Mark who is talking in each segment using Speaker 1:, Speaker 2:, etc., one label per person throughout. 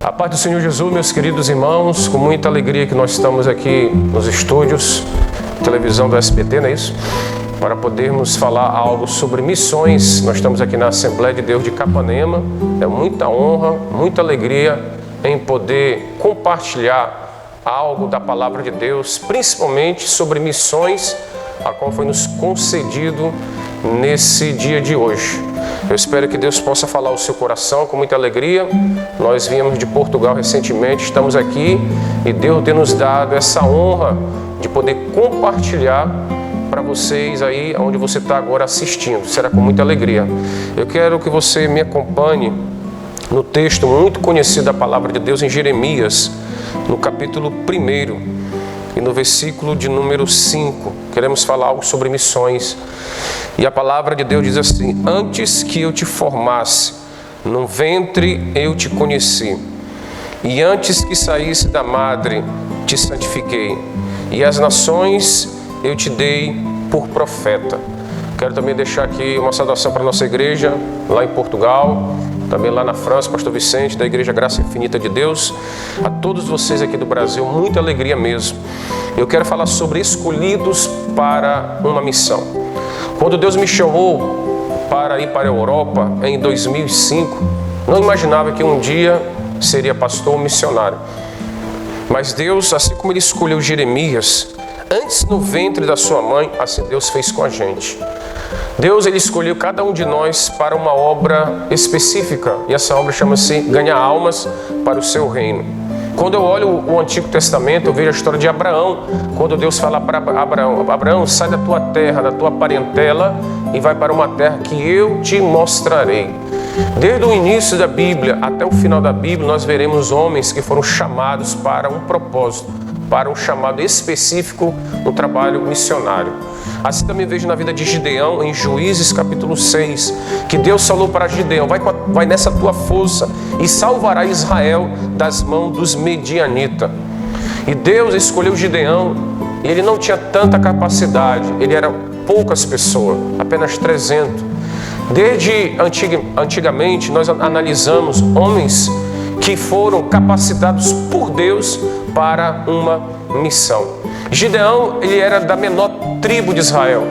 Speaker 1: A paz do Senhor Jesus, meus queridos irmãos, com muita alegria que nós estamos aqui nos estúdios, televisão do SBT, não é isso? Para podermos falar algo sobre missões. Nós estamos aqui na Assembleia de Deus de Capanema. É muita honra, muita alegria em poder compartilhar algo da Palavra de Deus, principalmente sobre missões, a qual foi nos concedido nesse dia de hoje. Eu espero que Deus possa falar ao seu coração com muita alegria. Nós viemos de Portugal recentemente, estamos aqui e Deus tem nos dado essa honra de poder compartilhar para vocês aí onde você está agora assistindo. Será com muita alegria. Eu quero que você me acompanhe no texto muito conhecido da Palavra de Deus em Jeremias, no capítulo 1 e no versículo de número 5. Queremos falar algo sobre missões. E a palavra de Deus diz assim: antes que eu te formasse no ventre eu te conheci, e antes que saísse da madre te santifiquei, e as nações eu te dei por profeta. Quero também deixar aqui uma saudação para a nossa igreja lá em Portugal, também lá na França, pastor Vicente, da Igreja Graça Infinita de Deus. A todos vocês aqui do Brasil, muita alegria mesmo. Eu quero falar sobre escolhidos para uma missão. Quando Deus me chamou para ir para a Europa em 2005, não imaginava que um dia seria pastor ou missionário. Mas Deus, assim como Ele escolheu Jeremias, antes no ventre da sua mãe, assim Deus fez com a gente. Deus, Ele escolheu cada um de nós para uma obra específica, e essa obra chama-se ganhar almas para o seu reino. Quando eu olho o Antigo Testamento, eu vejo a história de Abraão, quando Deus fala para Abraão: Abraão, sai da tua terra, da tua parentela e vai para uma terra que eu te mostrarei. Desde o início da Bíblia até o final da Bíblia, nós veremos homens que foram chamados para um propósito, para um chamado específico no trabalho missionário. Assim também vejo na vida de Gideão, em Juízes capítulo 6, que Deus falou para Gideão: vai nessa tua força e salvará Israel das mãos dos medianitas. E Deus escolheu Gideão, e ele não tinha tanta capacidade, ele era poucas pessoas, apenas 300. Desde antigamente nós analisamos homens que foram capacitados por Deus para uma missão. Gideão, ele era da menor tribo de Israel.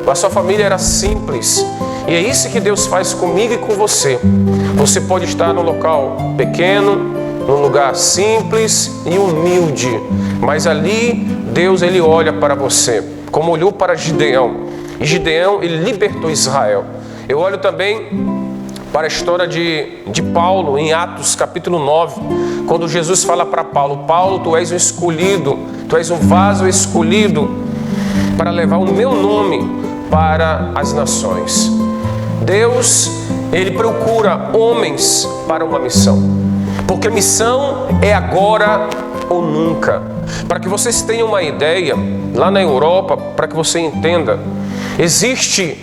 Speaker 1: A sua família era simples. E é isso que Deus faz comigo e com você. Você pode estar num local pequeno, num lugar simples e humilde, mas ali Deus, ele olha para você, como olhou para Gideão. E Gideão, ele libertou Israel. Eu olho também para a história de Paulo, em Atos capítulo 9, quando Jesus fala para Paulo: Paulo, tu és um escolhido, tu és um vaso escolhido para levar o meu nome para as nações. Deus, ele procura homens para uma missão, porque missão é agora ou nunca. Para que vocês tenham uma ideia, lá na Europa, para que você entenda, existe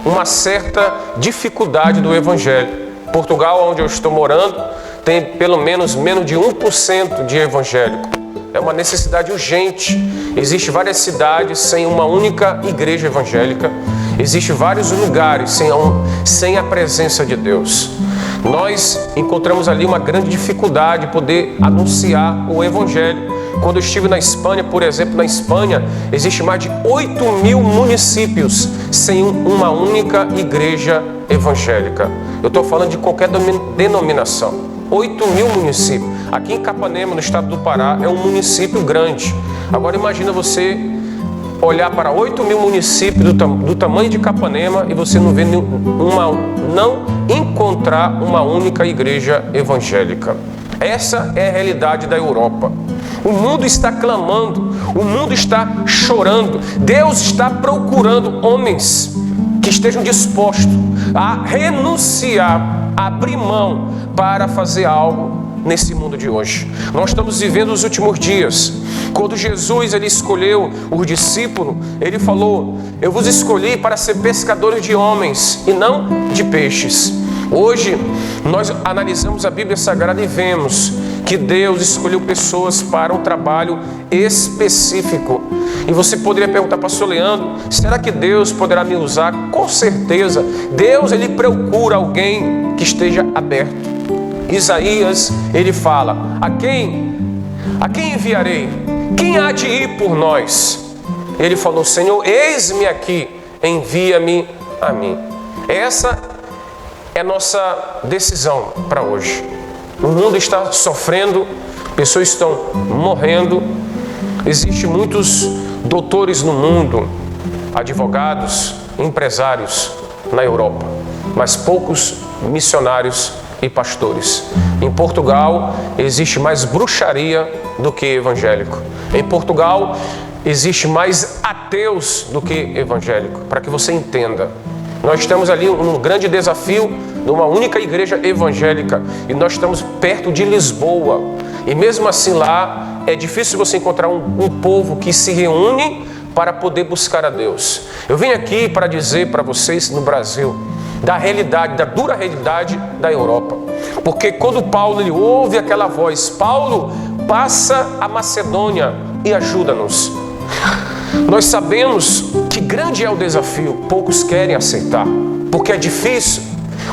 Speaker 1: uma certa dificuldade do Evangelho. Portugal, onde eu estou morando, tem pelo menos de 1% de evangélico. É uma necessidade urgente. Existem várias cidades sem uma única igreja evangélica. Existem vários lugares sem a presença de Deus. Nós encontramos ali uma grande dificuldade de poder anunciar o Evangelho. Quando eu estive na Espanha, por exemplo, na Espanha, existe mais de 8.000 municípios sem uma única igreja evangélica. Eu estou falando de qualquer denominação. 8.000 municípios. Aqui em Capanema, no estado do Pará, é um município grande. Agora imagina você olhar para 8.000 municípios do tamanho de Capanema e você não encontrar uma única igreja evangélica. Essa é a realidade da Europa. O mundo está clamando, o mundo está chorando. Deus está procurando homens que estejam dispostos a renunciar, a abrir mão para fazer algo nesse mundo de hoje. Nós estamos vivendo os últimos dias. Quando Jesus, ele escolheu os discípulos, ele falou: eu vos escolhi para ser pescadores de homens e não de peixes. Hoje nós analisamos a Bíblia Sagrada e vemos que Deus escolheu pessoas para um trabalho específico. E você poderia perguntar: pastor Leandro, será que Deus poderá me usar? Com certeza. Deus, ele procura alguém que esteja aberto. Isaías, ele fala: a quem enviarei? Quem há de ir por nós? Ele falou: Senhor, eis-me aqui, envia-me a mim. Essa é a nossa decisão para hoje. O mundo está sofrendo, pessoas estão morrendo, existem muitos doutores no mundo, advogados, empresários na Europa, mas poucos missionários e pastores. Em Portugal existe mais bruxaria do que evangélico. Em Portugal existe mais ateus do que evangélico, para que você entenda. Nós estamos ali um grande desafio de uma única igreja evangélica e nós estamos perto de Lisboa. E mesmo assim lá é difícil você encontrar um povo que se reúne para poder buscar a Deus. Eu vim aqui para dizer para vocês no Brasil da realidade, da dura realidade da Europa. Porque quando Paulo ele ouve aquela voz: Paulo, passa a Macedônia e ajuda-nos. Nós sabemos que grande é o desafio, poucos querem aceitar, porque é difícil.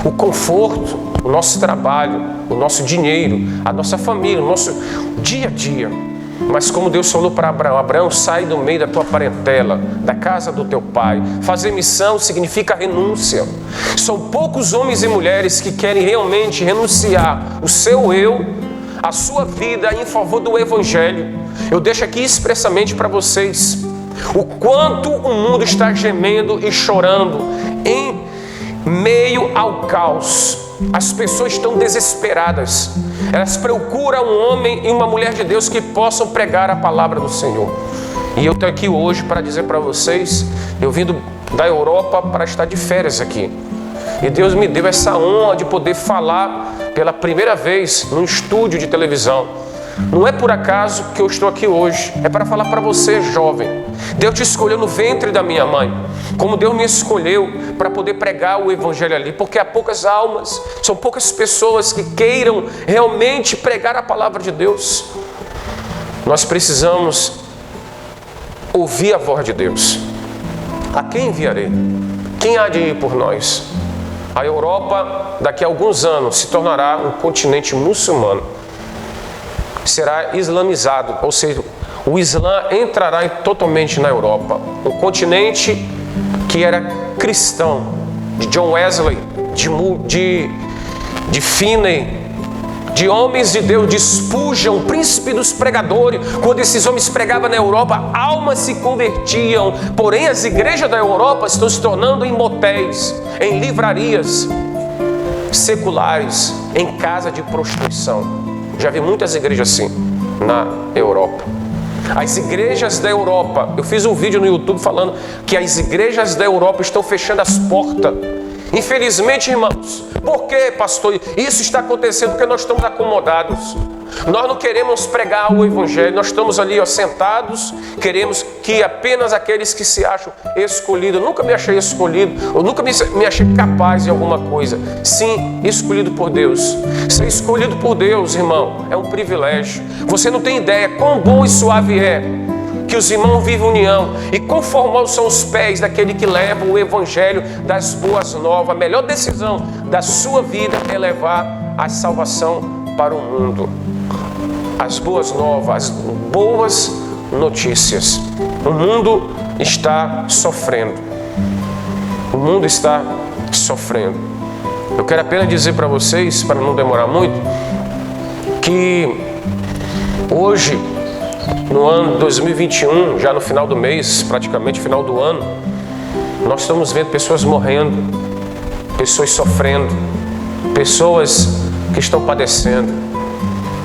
Speaker 1: O conforto, o nosso trabalho, o nosso dinheiro, a nossa família, o nosso dia a dia. Mas como Deus falou para Abraão: Abraão, sai do meio da tua parentela, da casa do teu pai. Fazer missão significa renúncia. São poucos homens e mulheres que querem realmente renunciar o seu eu, a sua vida em favor do evangelho. Eu deixo aqui expressamente para vocês o quanto o mundo está gemendo e chorando em meio ao caos. As pessoas estão desesperadas. Elas procuram um homem e uma mulher de Deus que possam pregar a palavra do Senhor. E eu estou aqui hoje para dizer para vocês, eu vim da Europa para estar de férias aqui. E Deus me deu essa honra de poder falar pela primeira vez num estúdio de televisão. Não é por acaso que eu estou aqui hoje, é para falar para você, jovem. Deus te escolheu no ventre da minha mãe, como Deus me escolheu para poder pregar o evangelho ali, porque há poucas almas, são poucas pessoas que queiram realmente pregar a palavra de Deus. Nós precisamos ouvir a voz de Deus. A quem enviarei? Quem há de ir por nós? A Europa, daqui a alguns anos, se tornará um continente muçulmano. Será islamizado, ou seja, o Islã entrará totalmente na Europa. Um continente que era cristão, de John Wesley, de Finney, de homens de Deus, de Spurgeon, príncipe dos pregadores. Quando esses homens pregavam na Europa, almas se convertiam. Porém, as igrejas da Europa estão se tornando em motéis, em livrarias seculares, em casa de prostituição. Já vi muitas igrejas assim na Europa. As igrejas da Europa, eu fiz um vídeo no YouTube falando que as igrejas da Europa estão fechando as portas. Infelizmente, irmãos. Por que, pastor? Isso está acontecendo porque nós estamos acomodados. Nós não queremos pregar o evangelho. Nós estamos ali sentados. Queremos que apenas aqueles que se acham escolhidos. Eu nunca me achei escolhido. Eu nunca me achei capaz de alguma coisa. Sim, escolhido por Deus. Ser escolhido por Deus, irmão, é um privilégio. Você não tem ideia quão bom e suave é que os irmãos vivem união e quão formosos são os pés daquele que leva o evangelho das boas novas. A melhor decisão da sua vida é levar a salvação para o mundo. As boas novas, as boas notícias. O mundo está sofrendo. O mundo está sofrendo. Eu quero apenas dizer para vocês, para não demorar muito, que hoje, no ano 2021, já no final do mês, praticamente final do ano, nós estamos vendo pessoas morrendo, pessoas sofrendo, pessoas que estão padecendo.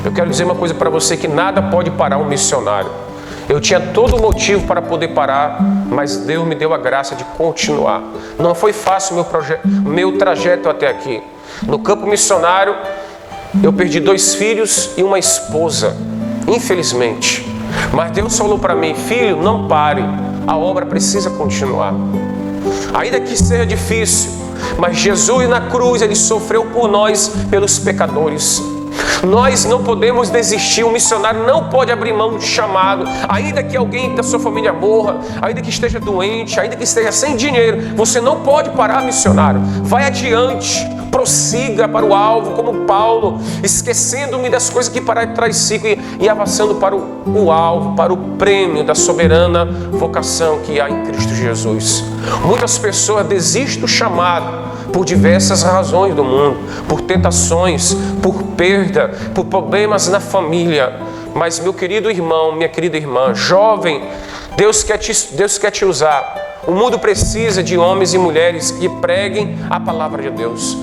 Speaker 1: Eu quero dizer uma coisa para você, que nada pode parar um missionário. Eu tinha todo o motivo para poder parar, mas Deus me deu a graça de continuar. Não foi fácil meu trajeto até aqui. No campo missionário, eu perdi 2 filhos e uma esposa, infelizmente. Mas Deus falou para mim: filho, não pare, a obra precisa continuar. Ainda que seja difícil, mas Jesus na cruz, Ele sofreu por nós, pelos pecadores. Nós não podemos desistir, um missionário não pode abrir mão de chamado. Ainda que alguém da sua família morra, ainda que esteja doente, ainda que esteja sem dinheiro, você não pode parar, missionário. Vai adiante, prossiga para o alvo como Paulo, esquecendo-me das coisas que para trás fico e avançando para o alvo, para o prêmio da soberana vocação que há em Cristo Jesus. Muitas pessoas desistem do chamado por diversas razões do mundo, por tentações, por perda, por problemas na família. Mas meu querido irmão, minha querida irmã, jovem, Deus quer te usar. O mundo precisa de homens e mulheres que preguem a palavra de Deus.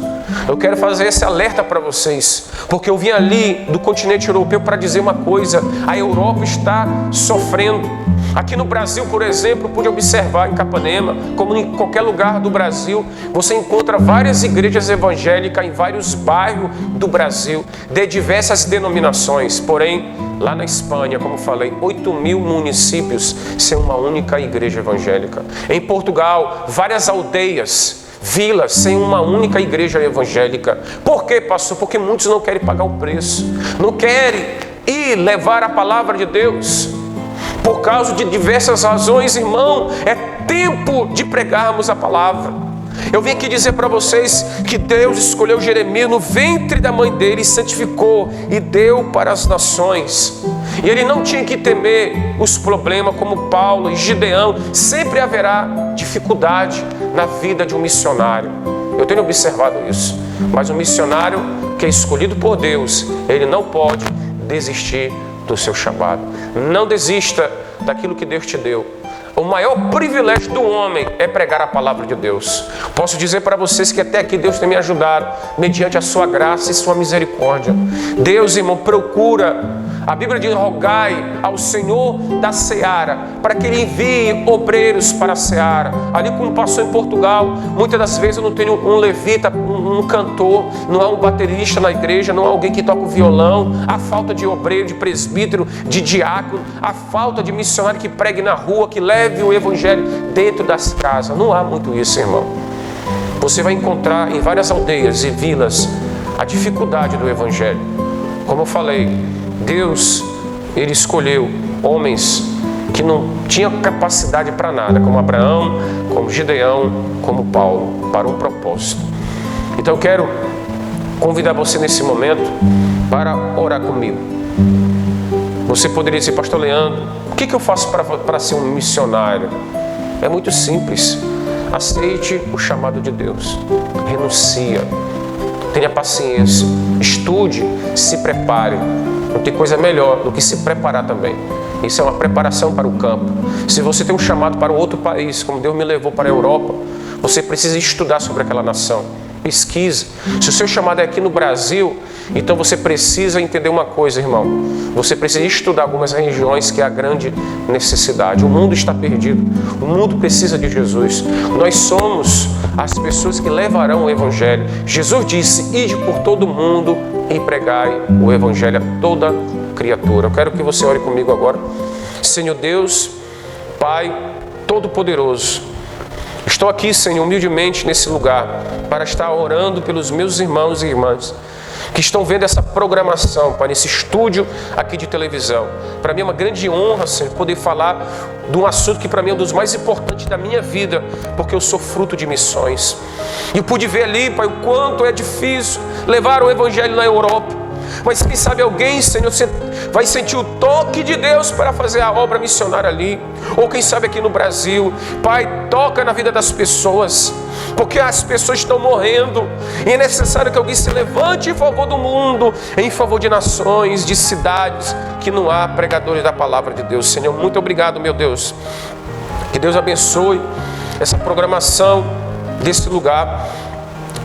Speaker 1: Eu quero fazer esse alerta para vocês, porque eu vim ali do continente europeu para dizer uma coisa: a Europa está sofrendo. Aqui no Brasil, por exemplo, pude observar em Capanema, como em qualquer lugar do Brasil, você encontra várias igrejas evangélicas em vários bairros do Brasil, de diversas denominações. Porém, lá na Espanha, como falei, 8.000 municípios sem uma única igreja evangélica. Em Portugal, várias aldeias, vilas sem uma única igreja evangélica. Por quê, pastor? Porque muitos não querem pagar o preço, não querem ir levar a palavra de Deus. Por causa de diversas razões, irmão, é tempo de pregarmos a palavra. Eu vim aqui dizer para vocês que Deus escolheu Jeremias no ventre da mãe dele, santificou e deu para as nações. E ele não tinha que temer os problemas como Paulo e Gideão. Sempre haverá dificuldade na vida de um missionário. Eu tenho observado isso. Mas um missionário que é escolhido por Deus, ele não pode desistir do seu chamado. Não desista daquilo que Deus te deu. O maior privilégio do homem é pregar a palavra de Deus. Posso dizer para vocês que até aqui Deus tem me ajudado, mediante a sua graça e sua misericórdia. Deus, irmão, procura. A Bíblia diz: rogai ao Senhor da seara, para que Ele envie obreiros para a seara. Ali como passou em Portugal, muitas das vezes eu não tenho um levita, um cantor, não há um baterista na igreja, não há alguém que toca o violão. Há falta de obreiro, de presbítero, de diácono. Há falta de missionário que pregue na rua, que leve o evangelho dentro das casas. Não há muito isso, irmão. Você vai encontrar em várias aldeias e vilas a dificuldade do evangelho. Como eu falei, Deus, Ele escolheu homens que não tinham capacidade para nada, como Abraão, como Gideão, como Paulo, para um propósito. Então eu quero convidar você nesse momento para orar comigo. Você poderia dizer: pastor Leandro, o que eu faço para ser um missionário? É muito simples. Aceite o chamado de Deus. Renuncia. Tenha paciência. Estude. Se prepare. Não tem coisa melhor do que se preparar também. Isso é uma preparação para o campo. Se você tem um chamado para um outro país, como Deus me levou para a Europa, você precisa estudar sobre aquela nação. Pesquise. Se o seu chamado é aqui no Brasil, então você precisa entender uma coisa, irmão. Você precisa estudar algumas regiões que é a grande necessidade. O mundo está perdido. O mundo precisa de Jesus. Nós somos as pessoas que levarão o evangelho. Jesus disse: ide por todo mundo e pregai o evangelho a toda criatura. Eu quero que você ore comigo agora. Senhor Deus, Pai Todo-Poderoso, estou aqui, Senhor, humildemente nesse lugar para estar orando pelos meus irmãos e irmãs que estão vendo essa programação, Pai, nesse estúdio aqui de televisão. Para mim é uma grande honra, Senhor, poder falar de um assunto que para mim é um dos mais importantes da minha vida, porque eu sou fruto de missões. E eu pude ver ali, Pai, o quanto é difícil levar o evangelho na Europa. Mas quem sabe alguém, Senhor, vai sentir o toque de Deus para fazer a obra missionária ali. Ou quem sabe aqui no Brasil. Pai, toca na vida das pessoas, porque as pessoas estão morrendo. E é necessário que alguém se levante em favor do mundo, em favor de nações, de cidades que não há pregadores da palavra de Deus. Senhor, muito obrigado, meu Deus. Que Deus abençoe essa programação desse lugar.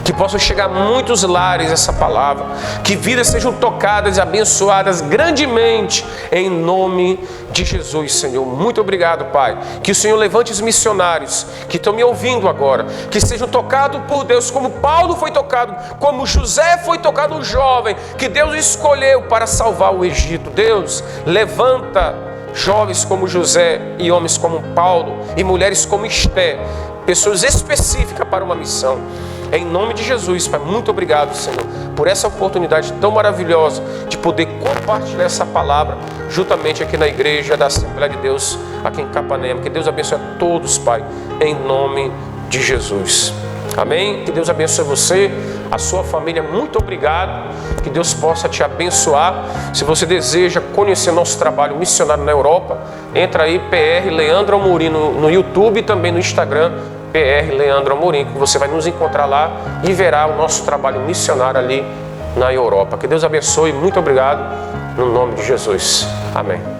Speaker 1: Que possam chegar a muitos lares essa palavra. Que vidas sejam tocadas e abençoadas grandemente em nome de Jesus, Senhor. Muito obrigado, Pai. Que o Senhor levante os missionários que estão me ouvindo agora. Que sejam tocados por Deus, como Paulo foi tocado, como José foi tocado, um jovem que Deus escolheu para salvar o Egito. Deus, levanta jovens como José e homens como Paulo e mulheres como Esté. Pessoas específicas para uma missão. Em nome de Jesus, Pai, muito obrigado, Senhor, por essa oportunidade tão maravilhosa de poder compartilhar essa palavra juntamente aqui na igreja da Assembleia de Deus, aqui em Capanema. Que Deus abençoe a todos, Pai, em nome de Jesus. Amém? Que Deus abençoe você, a sua família. Muito obrigado. Que Deus possa te abençoar. Se você deseja conhecer nosso trabalho missionário na Europa, entra aí, PR Leandro Amorim no YouTube e também no Instagram, PR Leandro Amorim, que você vai nos encontrar lá e verá o nosso trabalho missionário ali na Europa. Que Deus abençoe. Muito obrigado. No nome de Jesus. Amém.